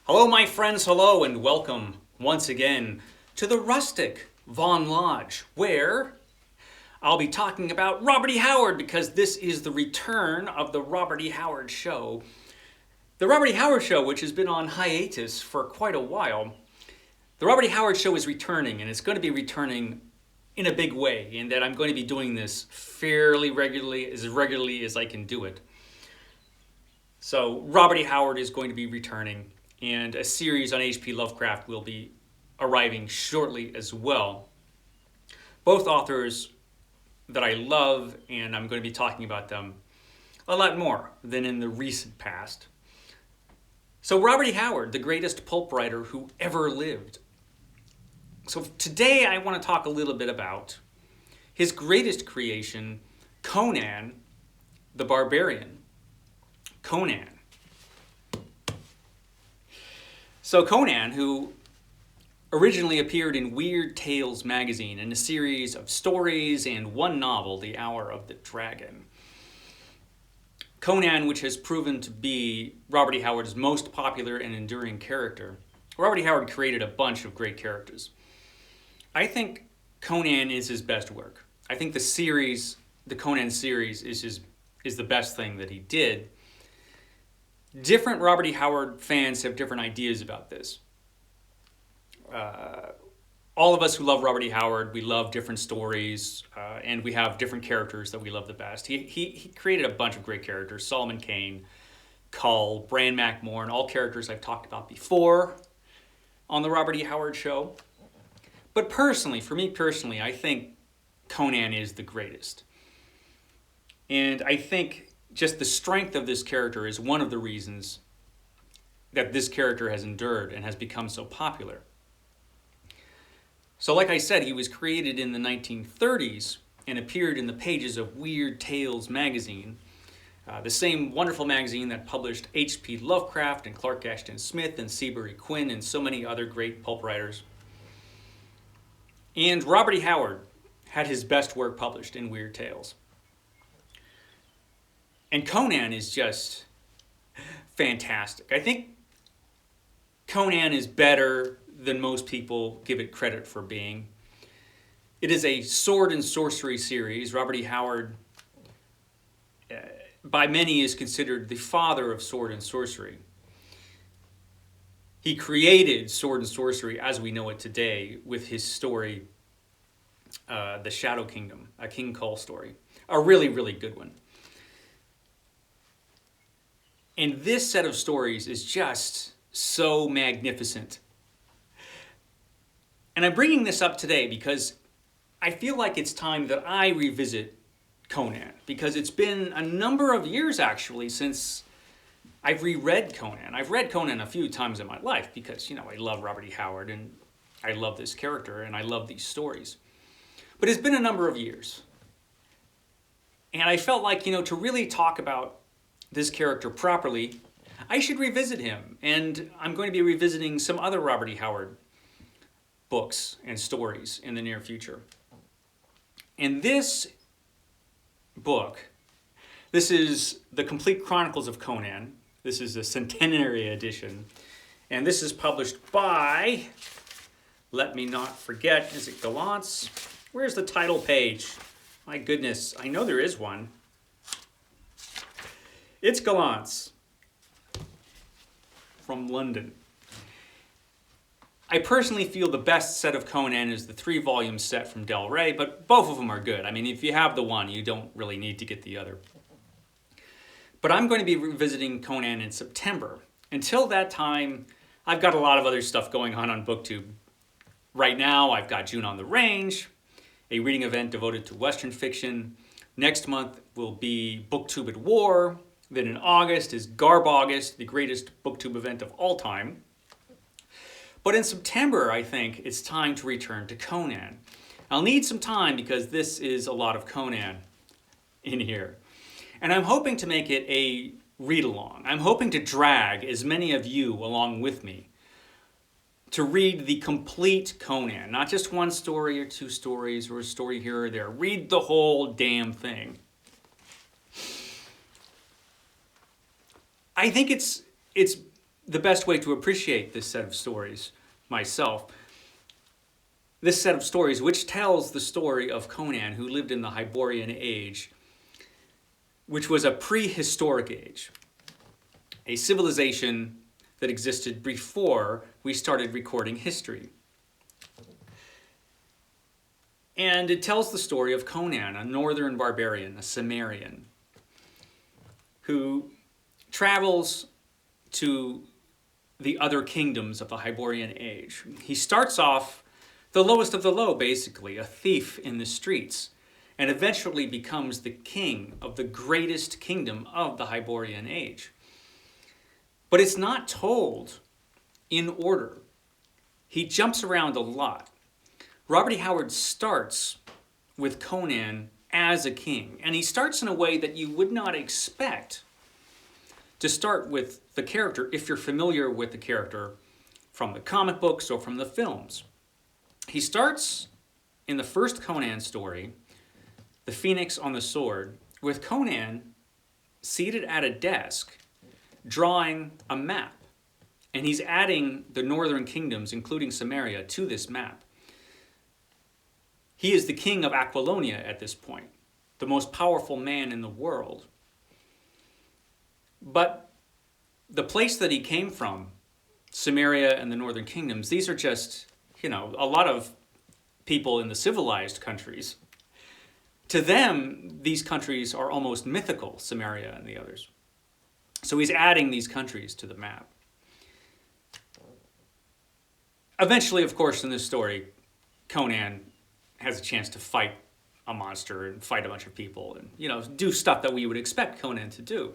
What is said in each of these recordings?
Hello, my friends, hello, and welcome once again to the Rustic Von Lodge, where I'll be talking about Robert E. Howard because this is the return of the Robert E. Howard Show. The Robert E. Howard Show, which has been on hiatus for quite a while, the Robert E. Howard Show is returning, and it's going to be returning in a big way, in that I'm going to be doing this fairly regularly as I can do it. So, Robert E. Howard is going to be returning, and a series on H.P. Lovecraft will be arriving shortly as well. Both authors that I love, and I'm going to be talking about them a lot more than in the recent past. So Robert E. Howard, the greatest pulp writer who ever lived. So today I want to talk a little bit about his greatest creation, Conan the Barbarian. Conan. So Conan, who originally appeared in Weird Tales magazine in a series of stories and one novel, The Hour of the Dragon. Conan, which has proven to be Robert E. Howard's most popular and enduring character. Robert E. Howard created a bunch of great characters. I think Conan is his best work. I think the Conan series is the best thing that he did. Different Robert E. Howard fans have different ideas about this. All of us who love Robert E. Howard, we love different stories, and we have different characters that we love the best. He created a bunch of great characters: Solomon Kane, Kull, Bran McMorn, all characters I've talked about before on the Robert E. Howard Show. But personally, for me personally, I think Conan is the greatest. And I think just the strength of this character is one of the reasons that this character has endured and has become so popular. So like I said, he was created in the 1930s and appeared in the pages of Weird Tales magazine, the same wonderful magazine that published H.P. Lovecraft and Clark Ashton Smith and Seabury Quinn and so many other great pulp writers. And Robert E. Howard had his best work published in Weird Tales. And Conan is just fantastic. I think Conan is better than most people give it credit for being. It is a sword and sorcery series. Robert E. Howard, by many, is considered the father of sword and sorcery. He created sword and sorcery as we know it today with his story, The Shadow Kingdom, a King Kull story. A really, really good one. And this set of stories is just so magnificent. And I'm bringing this up today because I feel like it's time that I revisit Conan, because it's been a number of years actually since I've reread Conan. I've read Conan a few times in my life because, I love Robert E. Howard and I love this character and I love these stories. But it's been a number of years. And I felt like, to really talk about this character properly, I should revisit him. And I'm going to be revisiting some other Robert E. Howard books and stories in the near future. And this book, this is the Complete Chronicles of Conan. This is a centenary edition. And this is published by, let me not forget, is it Gallant's? Where's the title page? My goodness, I know there is one. It's Gallant's from London. I personally feel the best set of Conan is the 3-volume set from Del Rey, but both of them are good. I mean, if you have the one, you don't really need to get the other. But I'm going to be revisiting Conan in September. Until that time, I've got a lot of other stuff going on BookTube. Right now, I've got June on the Range, a reading event devoted to Western fiction. Next month will be BookTube at War. Then in August is Garb August, the greatest BookTube event of all time. But in September, I think it's time to return to Conan. I'll need some time because this is a lot of Conan in here. And I'm hoping to make it a read-along. I'm hoping to drag as many of you along with me to read the complete Conan, not just one story or two stories or a story here or there. Read the whole damn thing. I think it's the best way to appreciate this set of stories myself. This set of stories, which tells the story of Conan, who lived in the Hyborian Age, which was a prehistoric age, a civilization that existed before we started recording history. And it tells the story of Conan, a northern barbarian, a Cimmerian, who travels to the other kingdoms of the Hyborian Age. He starts off the lowest of the low, basically, a thief in the streets, and eventually becomes the king of the greatest kingdom of the Hyborian Age. But it's not told in order. He jumps around a lot. Robert E. Howard starts with Conan as a king, and he starts in a way that you would not expect to start with the character if you're familiar with the character from the comic books or from the films. He starts in the first Conan story, The Phoenix on the Sword, with Conan seated at a desk drawing a map. And he's adding the northern kingdoms, including Cimmeria, to this map. He is the king of Aquilonia at this point, the most powerful man in the world. But the place that he came from, Cimmeria and the northern kingdoms, these are just, a lot of people in the civilized countries. To them, these countries are almost mythical, Cimmeria and the others. So he's adding these countries to the map. Eventually, of course, in this story, Conan has a chance to fight a monster and fight a bunch of people and, do stuff that we would expect Conan to do.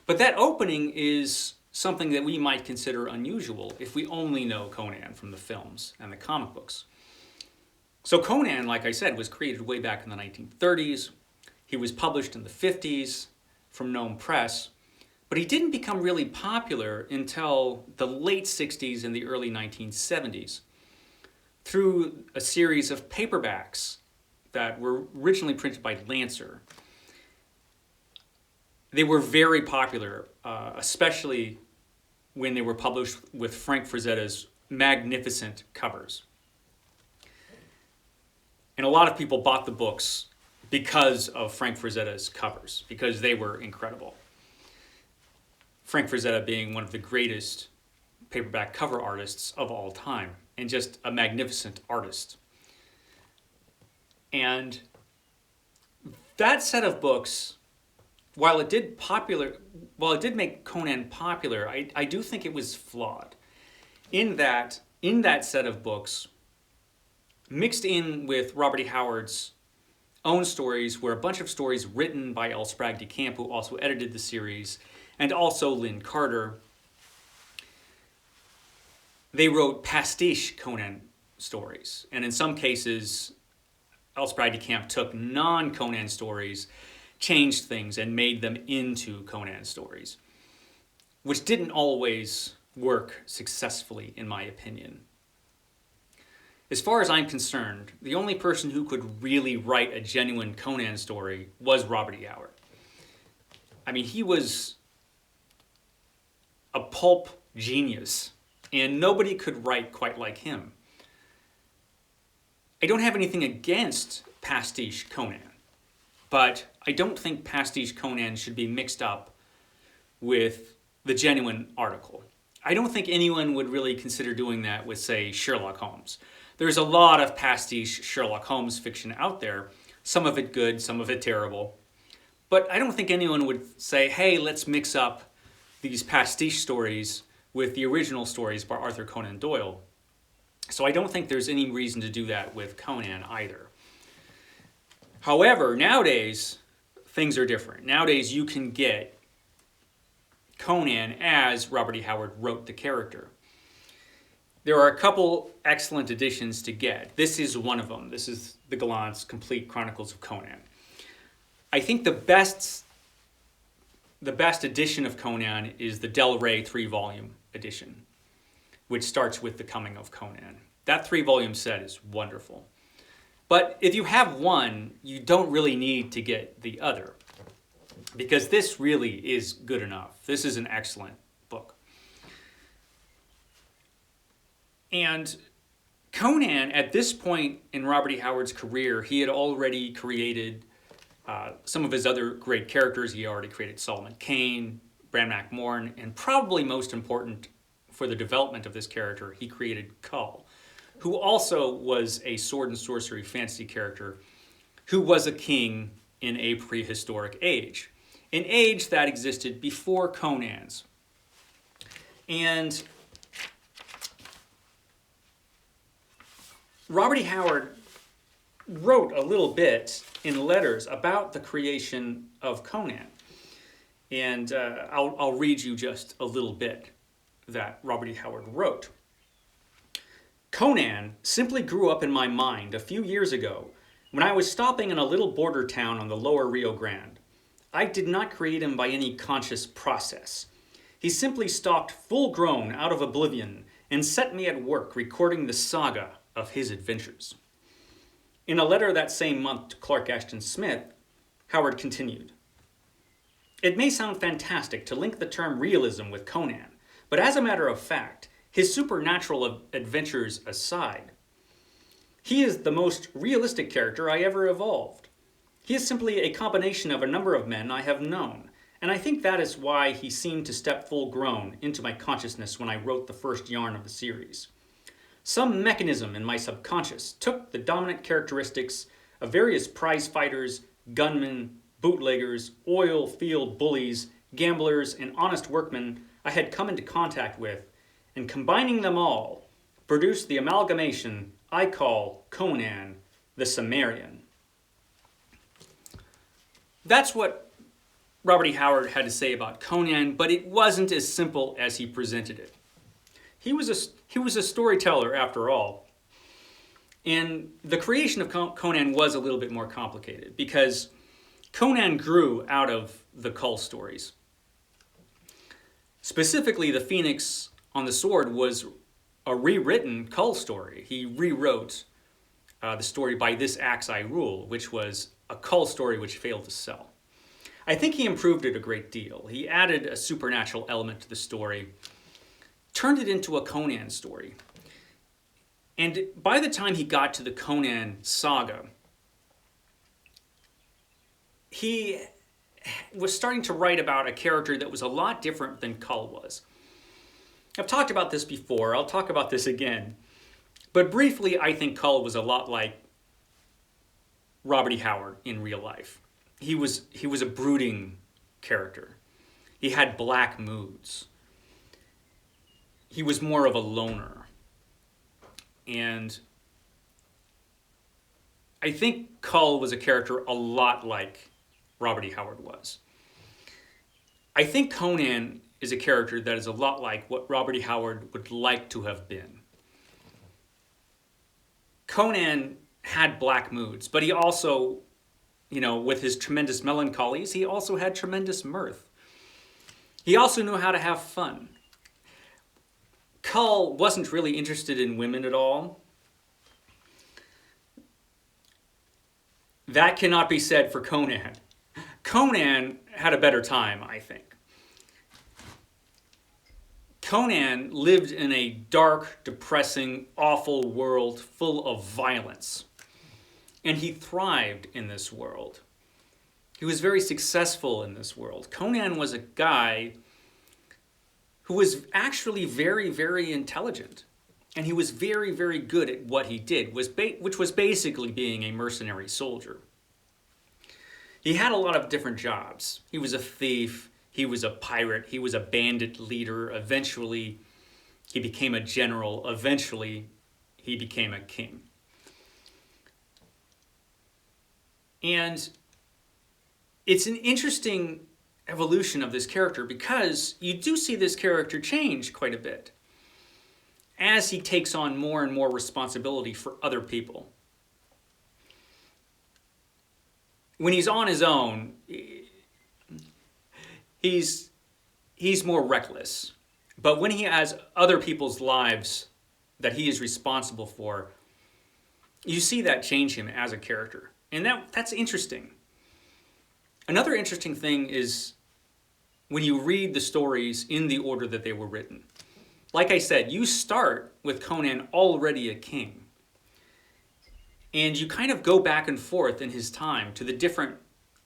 But that opening is something that we might consider unusual if we only know Conan from the films and the comic books. So Conan, like I said, was created way back in the 1930s. He was published in the 50s from Gnome Press, but he didn't become really popular until the late 60s and the early 1970s through a series of paperbacks that were originally printed by Lancer. They were very popular, especially when they were published with Frank Frazetta's magnificent covers. And a lot of people bought the books because of Frank Frazetta's covers, because they were incredible. Frank Frazetta being one of the greatest paperback cover artists of all time, and just a magnificent artist. And that set of books, while it did make Conan popular, I do think it was flawed. In that set of books, mixed in with Robert E. Howard's own stories, were a bunch of stories written by L. Sprague de Camp, who also edited the series, and also Lynn Carter. They wrote pastiche Conan stories, and in some cases, L. Sprague de Camp took non-Conan stories, changed things, and made them into Conan stories, which didn't always work successfully, in my opinion. As far as I'm concerned, the only person who could really write a genuine Conan story was Robert E. Howard. I mean, he was a pulp genius, and nobody could write quite like him. I don't have anything against pastiche Conan, but I don't think pastiche Conan should be mixed up with the genuine article. I don't think anyone would really consider doing that with, say, Sherlock Holmes. There's a lot of pastiche Sherlock Holmes fiction out there, some of it good, some of it terrible. But I don't think anyone would say, hey, let's mix up these pastiche stories with the original stories by Arthur Conan Doyle. So I don't think there's any reason to do that with Conan either. However, nowadays, things are different. Nowadays, you can get Conan as Robert E. Howard wrote the character. There are a couple excellent editions to get. This is one of them. This is the Gallant's Complete Chronicles of Conan. I think the best edition of Conan is the Del Rey 3-volume edition, which starts with the coming of Conan. That 3-volume set is wonderful. But if you have one, you don't really need to get the other, because this really is good enough. This is an excellent book. And Conan, at this point in Robert E. Howard's career, he had already created some of his other great characters. He already created Solomon Kane, Bran Mak Morn, and probably most important for the development of this character, he created Kull, who also was a sword and sorcery fantasy character who was a king in a prehistoric age, an age that existed before Conan's. And Robert E. Howard wrote a little bit in letters about the creation of Conan. And I'll read you just a little bit that Robert E. Howard wrote. Conan simply grew up in my mind a few years ago when I was stopping in a little border town on the lower Rio Grande. I did not create him by any conscious process. He simply stalked full grown out of oblivion and set me at work recording the saga of his adventures. In a letter that same month to Clark Ashton Smith, Howard continued, "It may sound fantastic to link the term realism with Conan, but as a matter of fact, his supernatural adventures aside, he is the most realistic character I ever evolved. He is simply a combination of a number of men I have known, and I think that is why he seemed to step full grown into my consciousness when I wrote the first yarn of the series. Some mechanism in my subconscious took the dominant characteristics of various prize fighters, gunmen, bootleggers, oil field bullies, gamblers, and honest workmen I had come into contact with, and combining them all, produced the amalgamation I call Conan the Cimmerian." That's what Robert E. Howard had to say about Conan, but it wasn't as simple as he presented it. He was a storyteller after all. And the creation of Conan was a little bit more complicated because Conan grew out of the Kull stories. Specifically, the Phoenix on the Sword was a rewritten Kull story. He rewrote the story By This Axe I Rule, which was a Kull story which failed to sell. I think he improved it a great deal. He added a supernatural element to the story, turned it into a Conan story. And by the time he got to the Conan saga, he was starting to write about a character that was a lot different than Kull was. I've talked about this before. I'll talk about this again. But briefly, I think Kull was a lot like Robert E. Howard in real life. He was a brooding character. He had black moods. He was more of a loner. And I think Kull was a character a lot like Robert E. Howard was. I think Conan is a character that is a lot like what Robert E. Howard would like to have been. Conan had black moods, but he also, with his tremendous melancholies, he also had tremendous mirth. He also knew how to have fun. Kull wasn't really interested in women at all. That cannot be said for Conan. Conan had a better time, I think. Conan lived in a dark, depressing, awful world full of violence. And he thrived in this world. He was very successful in this world. Conan was a guy who was actually very, very intelligent. And he was very, very good at what he did, which was basically being a mercenary soldier. He had a lot of different jobs. He was a thief. He was a pirate. He was a bandit leader. Eventually, he became a general. Eventually, he became a king. And it's an interesting evolution of this character because you do see this character change quite a bit as he takes on more and more responsibility for other people. When he's on his own, he's more reckless. But when he has other people's lives that he is responsible for, you see that change him as a character. And that's interesting. Another interesting thing is when you read the stories in the order that they were written. Like I said, you start with Conan already a king. And you kind of go back and forth in his time to the different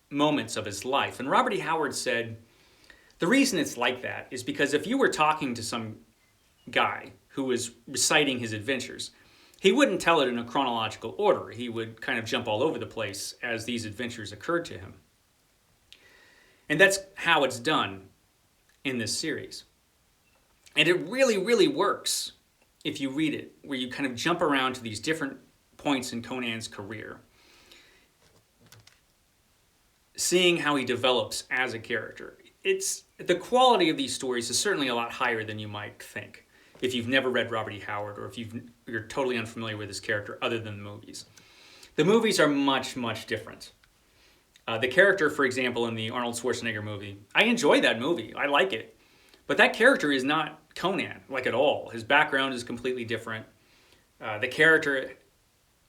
moments of his life. And Robert E. Howard said, the reason it's like that is because if you were talking to some guy who was reciting his adventures, he wouldn't tell it in a chronological order. He would kind of jump all over the place as these adventures occurred to him. And that's how it's done in this series. And it really, really works if you read it, where you kind of jump around to these different points in Conan's career, seeing how he develops as a character. The quality of these stories is certainly a lot higher than you might think if you've never read Robert E. Howard or if you're totally unfamiliar with his character other than the movies. The movies are much, much different. The character, for example, in the Arnold Schwarzenegger movie, I enjoy that movie. I like it. But that character is not Conan, like at all. His background is completely different. The character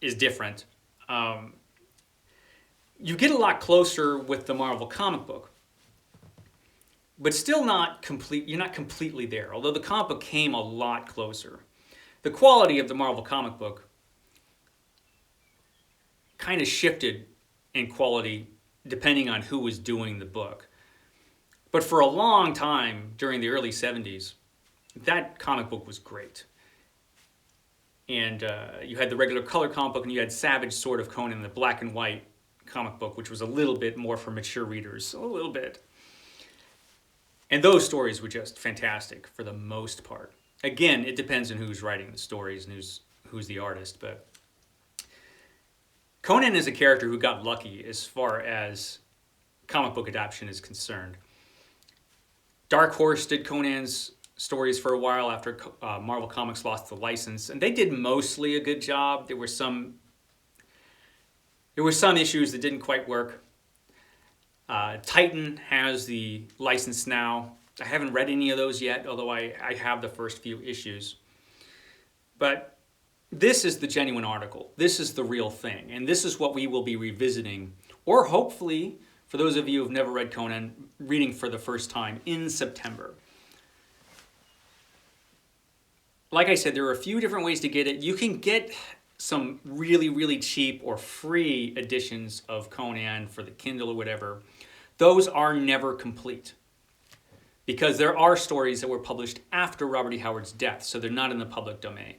is different. You get a lot closer with the Marvel comic book, but still not complete. You're not completely there, although the comic book came a lot closer. The quality of the Marvel comic book kind of shifted in quality depending on who was doing the book. But for a long time during the early 70s, that comic book was great. And you had the regular color comic book, and you had Savage Sword of Conan, the black and white comic book, which was a little bit more for mature readers, a little bit. And those stories were just fantastic for the most part. Again, it depends on who's writing the stories and who's the artist, but Conan is a character who got lucky as far as comic book adaptation is concerned. Dark Horse did Conan's stories for a while after Marvel Comics lost the license, and they did mostly a good job. There were some issues that didn't quite work. Titan has the license now. I haven't read any of those yet, although I have the first few issues. But this is the genuine article. This is the real thing. And this is what we will be revisiting, or hopefully, for those of you who have never read Conan, reading for the first time in September. Like I said, there are a few different ways to get it. You can get some really, really cheap or free editions of Conan for the Kindle or whatever. Those are never complete because there are stories that were published after Robert E. Howard's death, so they're not in the public domain.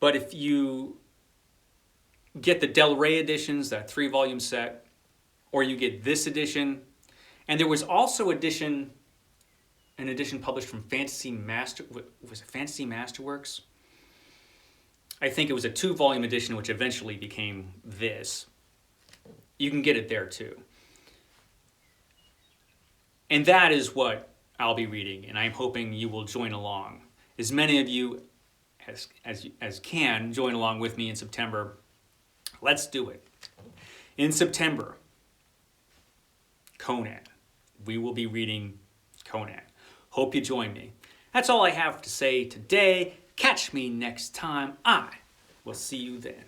But if you get the Del Rey editions, that 3-volume set, or you get this edition, and there was also an edition published from Fantasy Masterworks? I think it was a 2-volume edition, which eventually became this. You can get it there too. And that is what I'll be reading, and I'm hoping you will join along. As many of you as can join along with me in September. Let's do it. In September, Conan. We will be reading Conan. Hope you join me. That's all I have to say today. Catch me next time. I will see you then.